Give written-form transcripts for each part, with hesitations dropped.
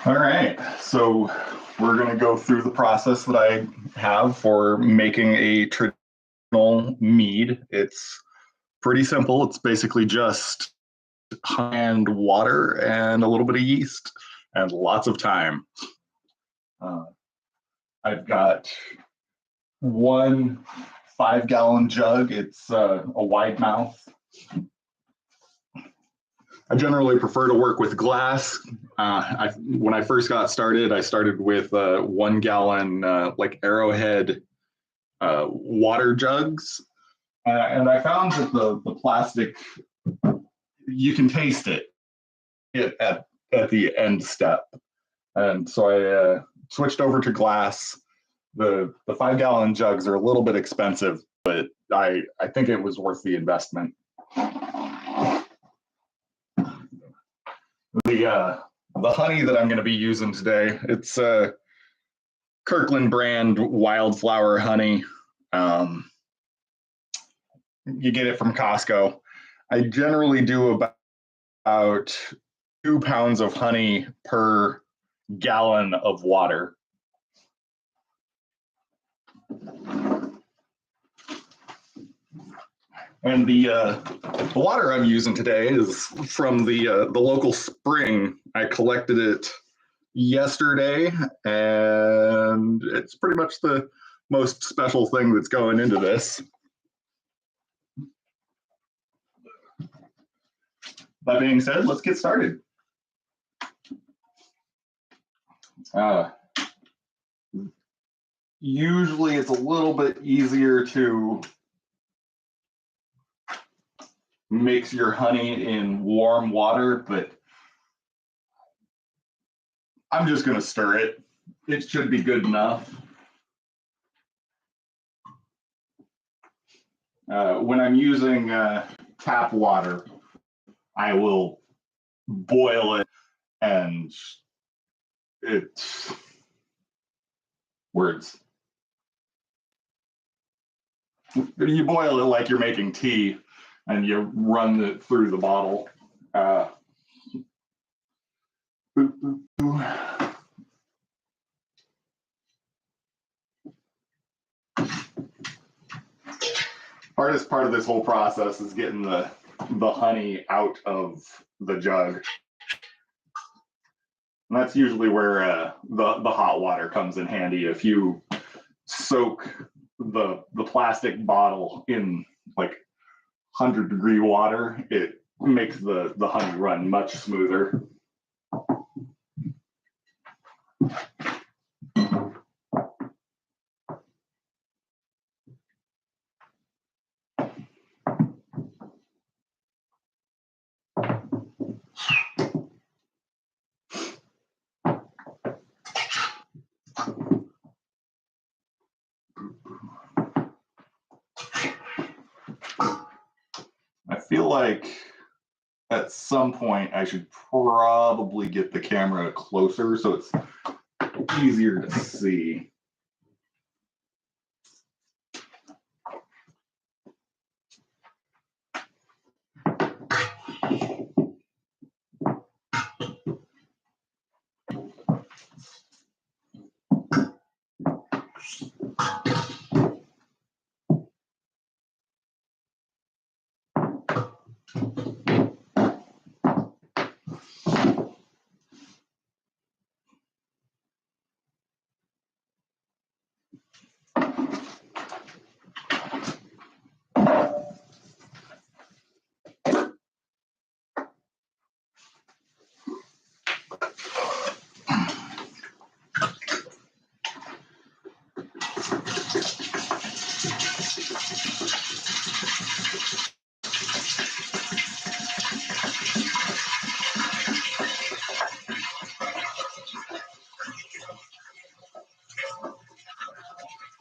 All right, so we're going to go through the process that I have for making a traditional mead. It's pretty simple. It's basically just and water and a little bit of yeast and lots of time. I've got one 5-gallon jug. It's a wide mouth. I generally prefer to work with glass. When I first got started, I started with 1-gallon like Arrowhead water jugs. And I found that the plastic, you can taste it at the end step. And so I switched over to glass. The 5-gallon jugs are a little bit expensive, but I think it was worth the investment. The honey that I'm going to be using today, it's Kirkland brand wildflower honey. You get it from Costco. I generally do about 2 pounds of honey per gallon of water. And the water I'm using today is from the local spring. I collected it yesterday, and it's pretty much the most special thing that's going into this. That being said, let's get started. Usually it's a little bit easier to mix your honey in warm water, but I'm just going to stir it. It should be good enough. When I'm using tap water, I will boil it, and it's words. You boil it like you're making tea, and you run it through the bottle. Hardest part of this whole process is getting the honey out of the jug. And that's usually where the hot water comes in handy. If you soak the plastic bottle in like 100-degree water, it makes the honey run much smoother. I feel like at some point I should probably get the camera closer so it's easier to see.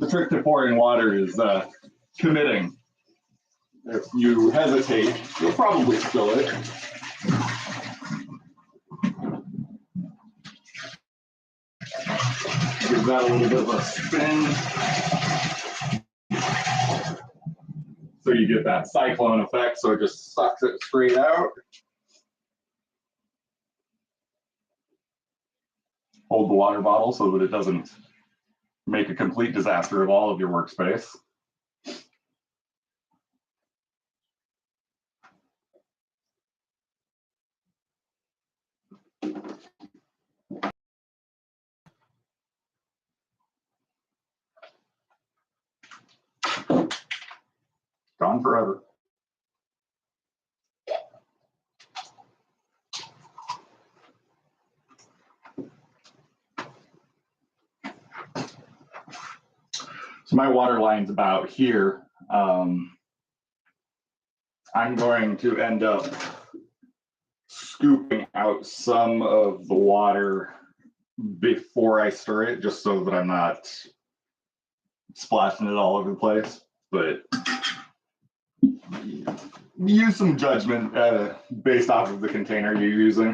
The trick to pouring water is committing. If you hesitate, you'll probably spill it. Give that a little bit of a spin. So you get that cyclone effect, so it just sucks it straight out. Hold the water bottle so that it doesn't make a complete disaster of all of your workspace. Gone forever. So my water line's about here. I'm going to end up scooping out some of the water before I stir it, just so that I'm not splashing it all over the place. But use some judgment based off of the container you're using.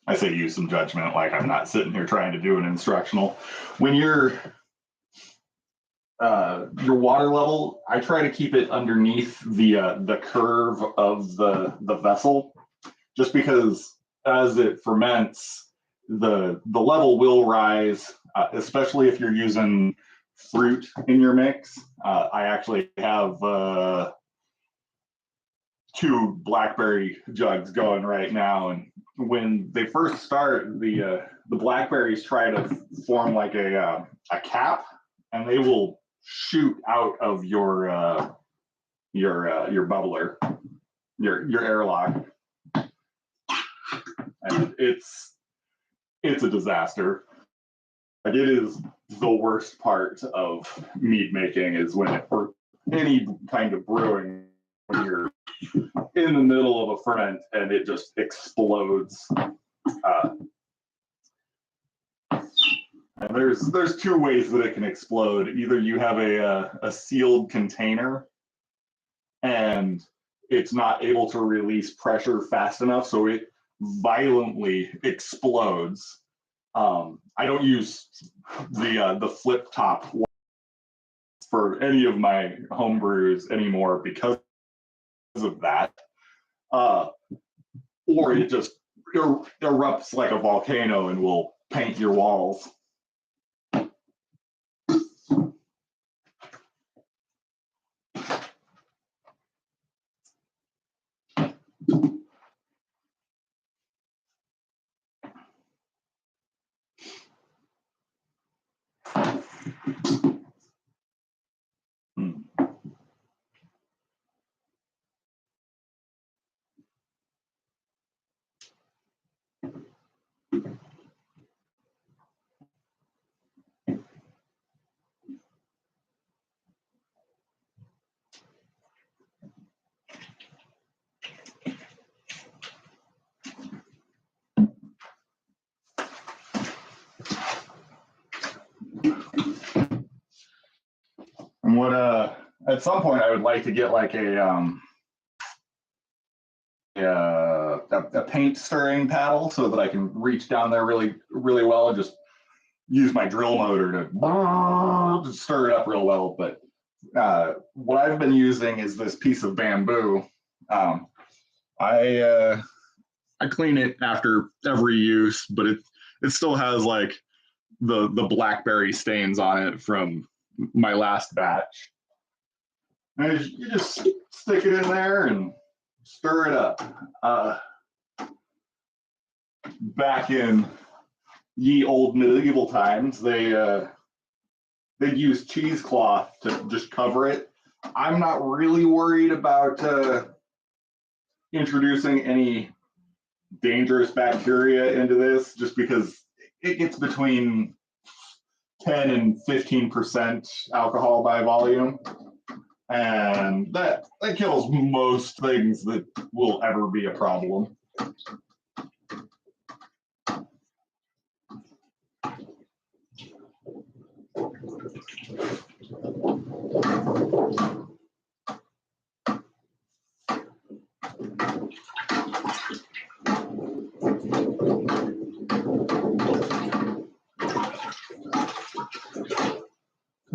I say use some judgment, like I'm not sitting here trying to do an instructional. When your water level, I try to keep it underneath the curve of the vessel, just because as it ferments, the level will rise, especially if you're using fruit in your mix. I actually have 2 blackberry jugs going right now, and when they first start, the blackberries try to form like a cap, and they will shoot out of your bubbler, your airlock, and it's a disaster. Like, it is the worst part of mead making, is when or any kind of brewing, when you're in the middle of a ferment and it just explodes. And there's 2 ways that it can explode. Either you have a sealed container and it's not able to release pressure fast enough, so it violently explodes. I don't use the flip top for any of my home brews anymore because of that. Or it just erupts like a volcano and will paint your walls. And what at some point I would like to get like a paint stirring paddle, so that I can reach down there really well and just use my drill motor to stir it up real well. But what I've been using is this piece of bamboo. I clean it after every use, but it still has like the blackberry stains on it from my last batch. And you just stick it in there and stir it up. Back in ye old medieval times, they'd use cheesecloth to just cover it. I'm not really worried about introducing any dangerous bacteria into this, just because it gets between 10 and 15% alcohol by volume. And that kills most things that will ever be a problem.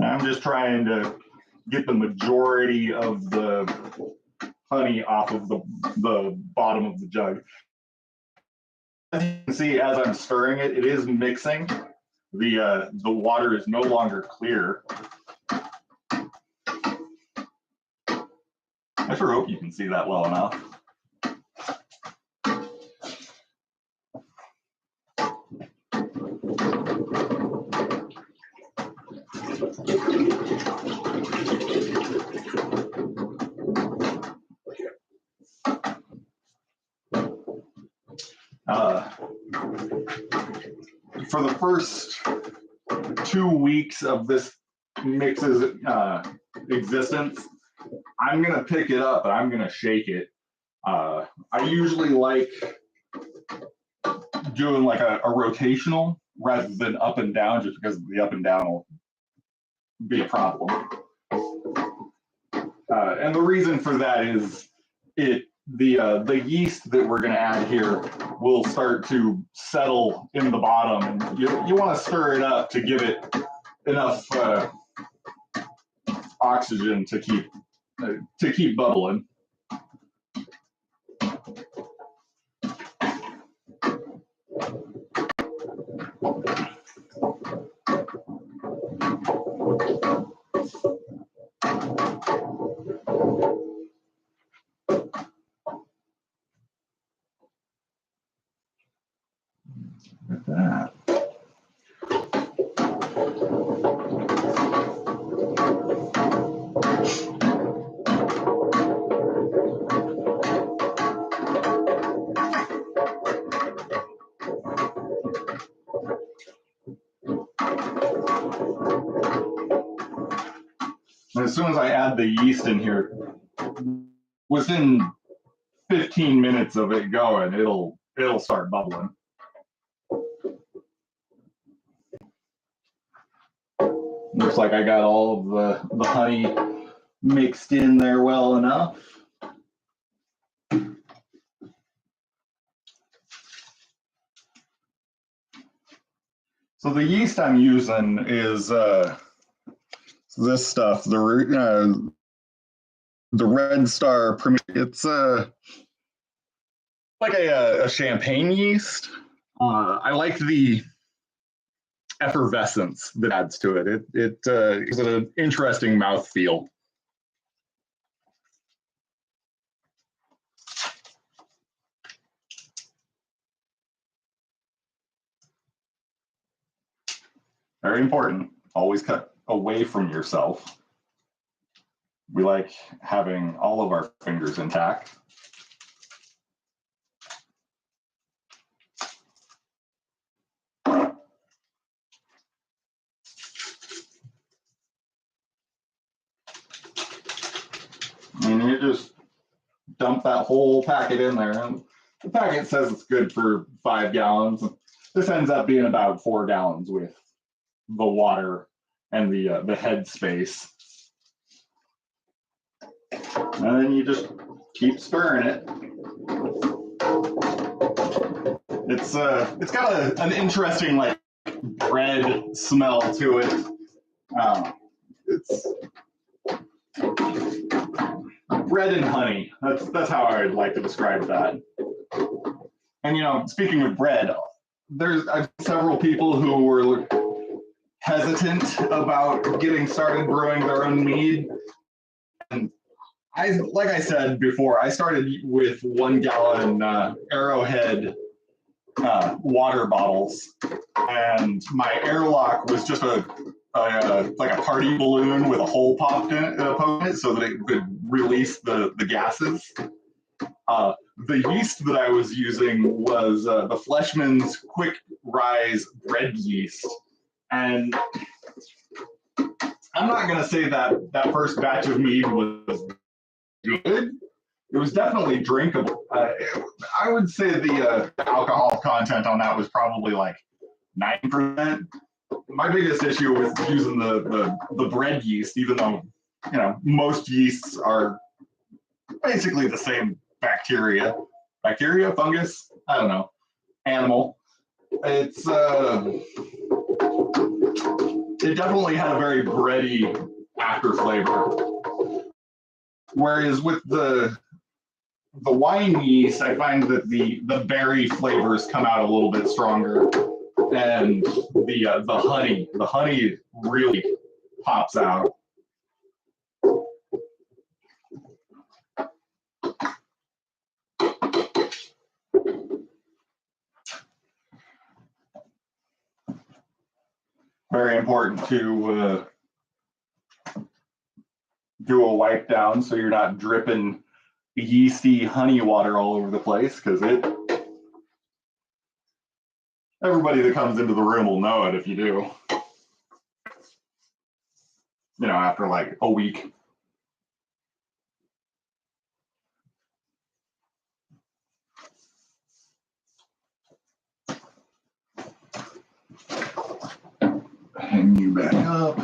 I'm just trying to get the majority of the honey off of the bottom of the jug. As you can see, as I'm stirring it, it is mixing. The water is no longer clear. I sure hope you can see that well enough. For the first 2 weeks of this mix's existence, I'm going to pick it up and I'm going to shake it. I usually like doing like a rotational rather than up and down, just because the up and down will be a problem. And the reason for that is the yeast that we're going to add here will start to settle in the bottom, and you want to stir it up to give it enough oxygen to keep bubbling. Like that. And as soon as I add the yeast in here, within 15 minutes of it going, it'll start bubbling. Looks like I got all of the honey mixed in there well enough. So the yeast I'm using is this stuff, the Red Star Premier. It's like a champagne yeast. I like the effervescence that adds to it. It is an interesting mouthfeel. Very important. Always cut away from yourself. We like having all of our fingers intact. And you just dump that whole packet in there. And the packet says it's good for 5 gallons. This ends up being about 4 gallons with the water and the head space. And then you just keep stirring it. It's got an interesting like bread smell to it. It's bread and honey. That's how I would like to describe that. And you know, speaking of bread, I've several people who were hesitant about getting started brewing their own mead. And like I said before, I started with 1 gallon Arrowhead water bottles, and my airlock was just like a party balloon with a hole poked in it so that it could release the gases. the yeast that I was using was the Fleshman's Quick Rise bread yeast. And I'm not going to say that that first batch of mead was good. It was definitely drinkable. I would say the alcohol content on that was probably like 9%. My biggest issue with using the bread yeast, even though, you know, most yeasts are basically the same bacteria, fungus, I don't know, animal. It's it definitely had a very bready after flavor. Whereas with the wine yeast, I find that the berry flavors come out a little bit stronger, and the honey really pops out. Very important to do a wipe down so you're not dripping yeasty honey water all over the place, because everybody that comes into the room will know it if you do. You know, after like a week. Hang you back up.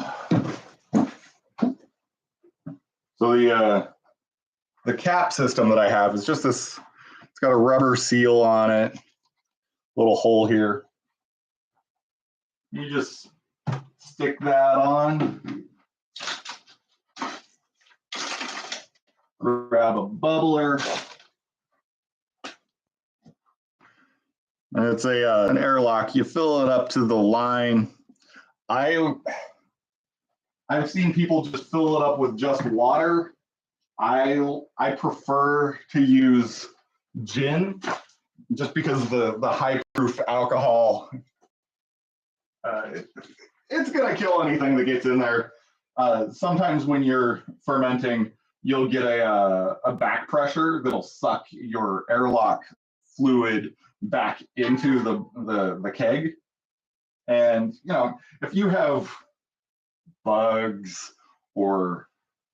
So the cap system that I have is just this, it's got a rubber seal on it, little hole here. You just stick that on, grab a bubbler, and it's an airlock. You fill it up to the line. I've seen people just fill it up with just water. I prefer to use gin, just because the high proof alcohol, it's gonna kill anything that gets in there. Sometimes when you're fermenting, you'll get a back pressure that'll suck your airlock fluid back into the keg. And you know, if you have bugs or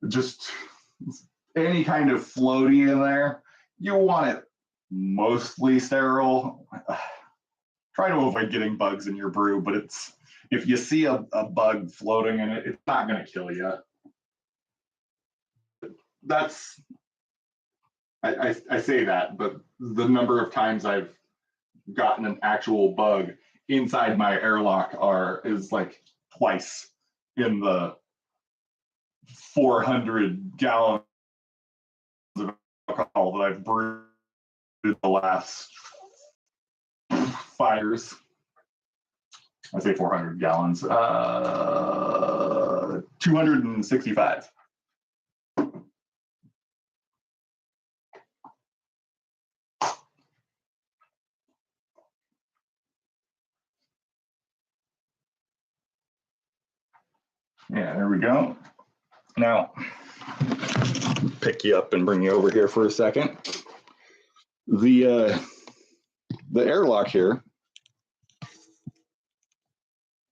just any kind of floaty in there, you want it mostly sterile. Try to avoid getting bugs in your brew, but if you see a bug floating in it, it's not going to kill you. That's, I say that, but the number of times I've gotten an actual bug inside my airlock is like twice in the 400 gallons of alcohol that I've brewed in the last 5 years. I say 400 gallons, 265. Yeah, there we go. Now, pick you up and bring you over here for a second. The airlock here,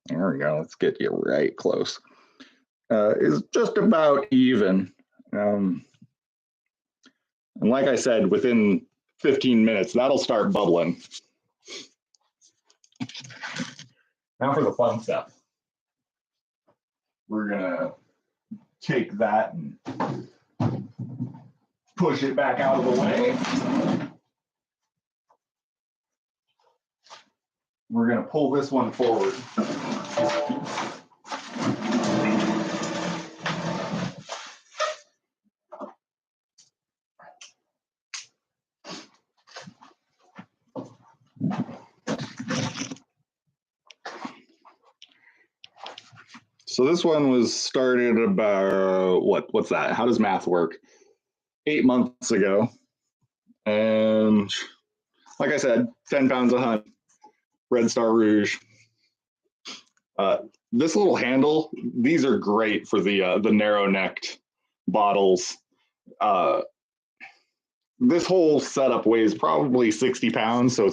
there we go, let's get you right close, is just about even. And like I said, within 15 minutes, that'll start bubbling. Now for the fun stuff. We're gonna take that and push it back out of the way. We're gonna pull this one forward. So this one was started about, what's that? How does math work? 8 months ago. And like I said, 10 pounds of honey, Red Star Rouge. This little handle, these are great for the narrow-necked bottles. this whole setup weighs probably 60 pounds, so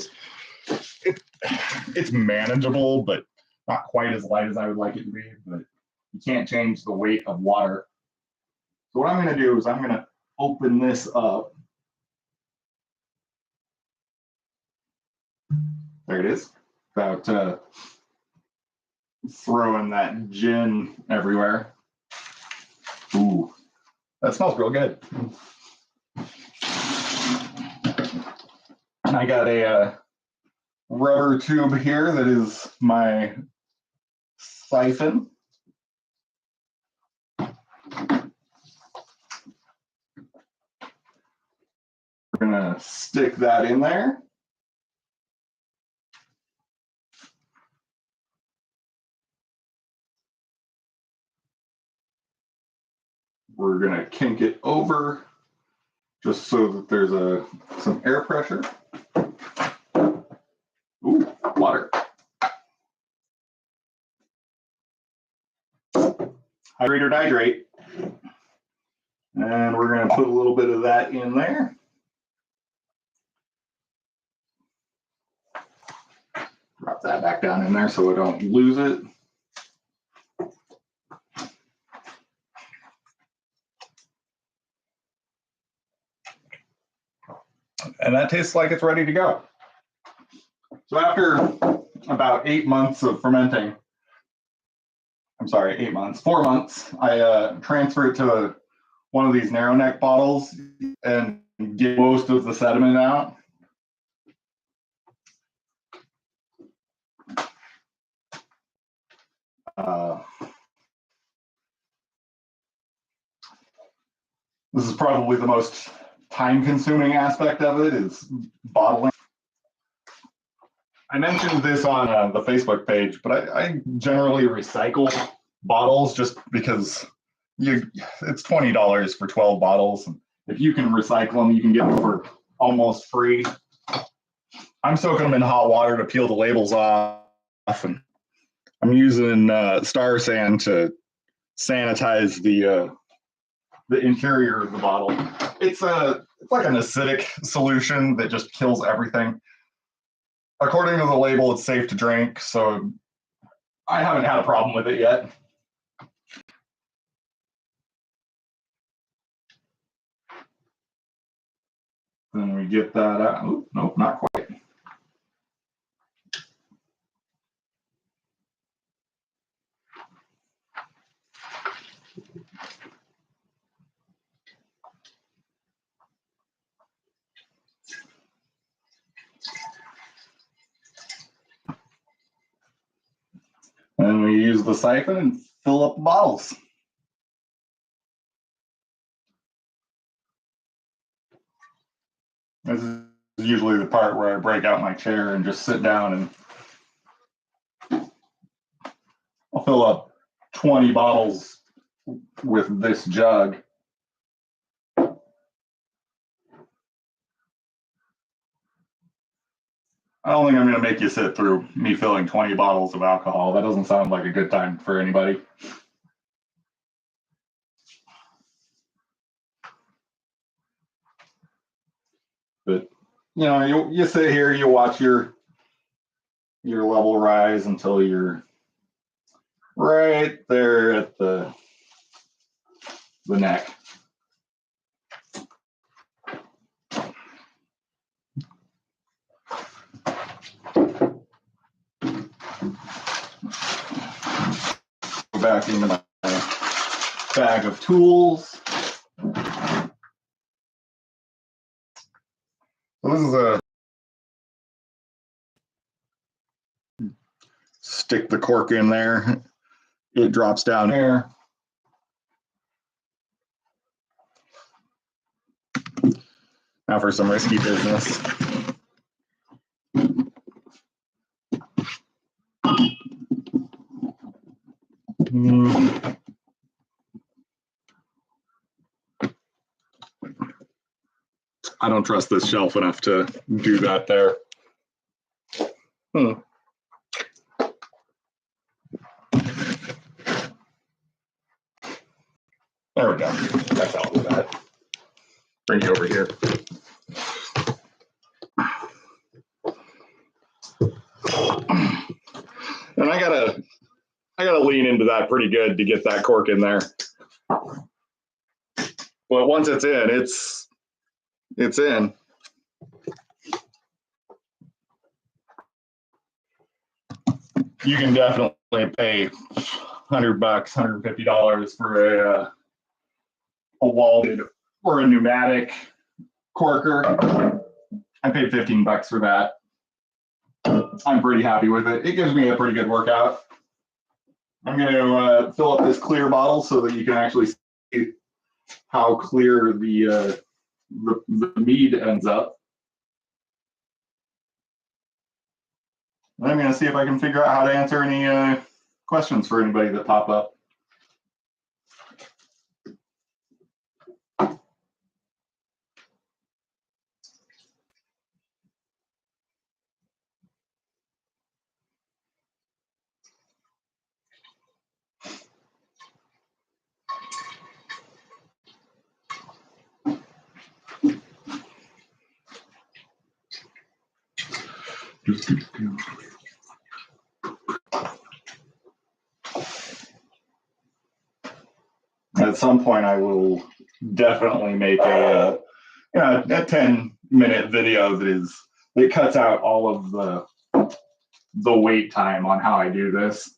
it's manageable, but not quite as light as I would like it to be. But you can't change the weight of water. So what I'm going to do is I'm going to open this up. There it is. Without throwing that gin everywhere. Ooh, that smells real good. And I got a rubber tube here that is my siphon. We're gonna stick that in there. We're gonna kink it over just so that there's some air pressure. Ooh, water. Hydrate or dihydrate. And we're gonna put a little bit of that in there. Drop that back down in there so we don't lose it. And that tastes like it's ready to go. So after about 8 months of fermenting, I'm sorry, 8 months, 4 months, I transfer it to one of these narrow neck bottles and get most of the sediment out. This is probably the most time-consuming aspect of it, is bottling. I mentioned this on the Facebook page, but I generally recycle bottles just because it's $20 for 12 bottles. And if you can recycle them, you can get them for almost free. I'm soaking them in hot water to peel the labels off, and I'm using Star Sand to sanitize the interior of the bottle. It's like an acidic solution that just kills everything. According to the label, it's safe to drink, so I haven't had a problem with it yet. Then we get that out. Ooh, nope, not quite. And we use the siphon and fill up the bottles. This is usually the part where I break out my chair and just sit down, and I'll fill up 20 bottles with this jug. I don't think I'm going to make you sit through me filling 20 bottles of alcohol. That doesn't sound like a good time for anybody. But you know, you sit here, you watch your level rise until you're right there at the neck. Go back into my bag of tools. So this is a stick the cork in there. It drops down here. Now for some risky business. I don't trust this shelf enough to do that there. There we go. That's all of that. Bring you over here. And I gotta lean into that pretty good to get that cork in there. But once it's in, it's in. You can definitely pay $100, $150 for a welded or a pneumatic corker. I paid $15 for that. I'm pretty happy with it. It gives me a pretty good workout. I'm going to fill up this clear bottle so that you can actually see how clear the mead ends up. And I'm going to see if I can figure out how to answer any questions for anybody that pop up. At some point, I will definitely make a 10-minute video that cuts out all of the wait time on how I do this.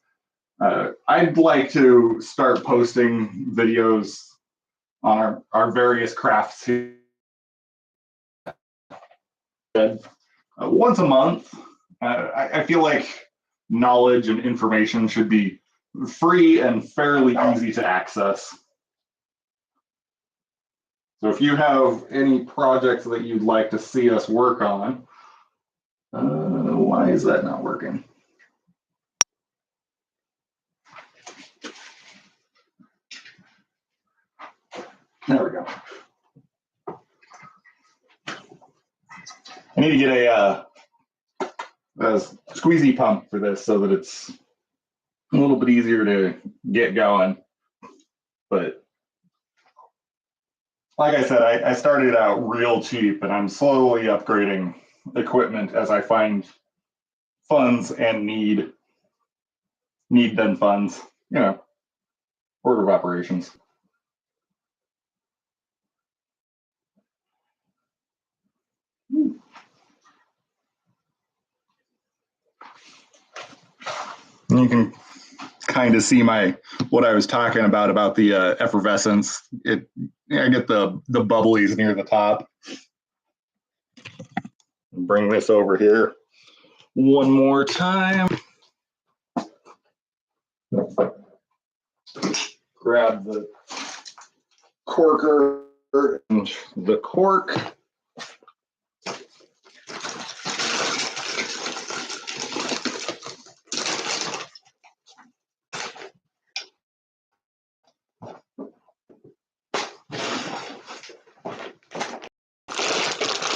I'd like to start posting videos on our various crafts here once a month. I feel like knowledge and information should be free and fairly easy to access. So if you have any projects that you'd like to see us work on, why is that not working? There we go. I need to get a squeezy pump for this so that it's a little bit easier to get going. But like I said, I started out real cheap and I'm slowly upgrading equipment as I find funds and need then funds, order of operations. And you can kind of see what I was talking about the effervescence. I get the bubblies near the top. Bring this over here one more time. Grab the corker and the cork.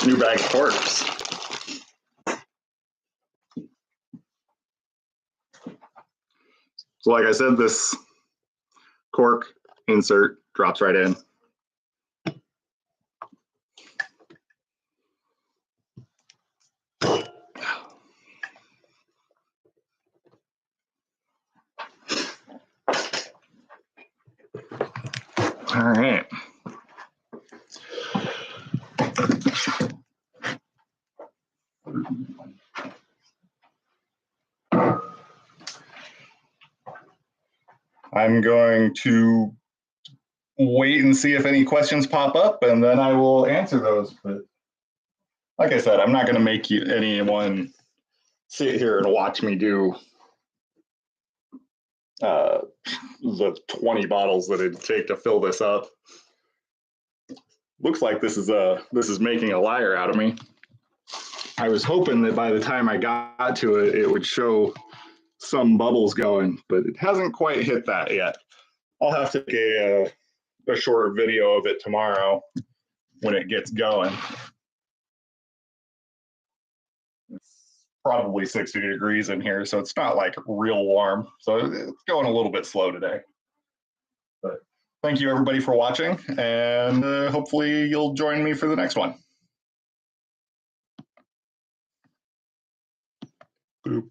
New bag of corks. So like I said, this cork insert drops right in. All right. I'm going to wait and see if any questions pop up, and then I will answer those. But like I said, I'm not going to make anyone sit here and watch me do the 20 bottles that it'd take to fill this up. Looks like this is making a liar out of me. I was hoping that by the time I got to it, it would show some bubbles going, but it hasn't quite hit that yet. I'll have to take a short video of it tomorrow when it gets going. It's probably 60 degrees in here, so it's not like real warm. So it's going a little bit slow today. But thank you everybody for watching, and hopefully you'll join me for the next one. Boop.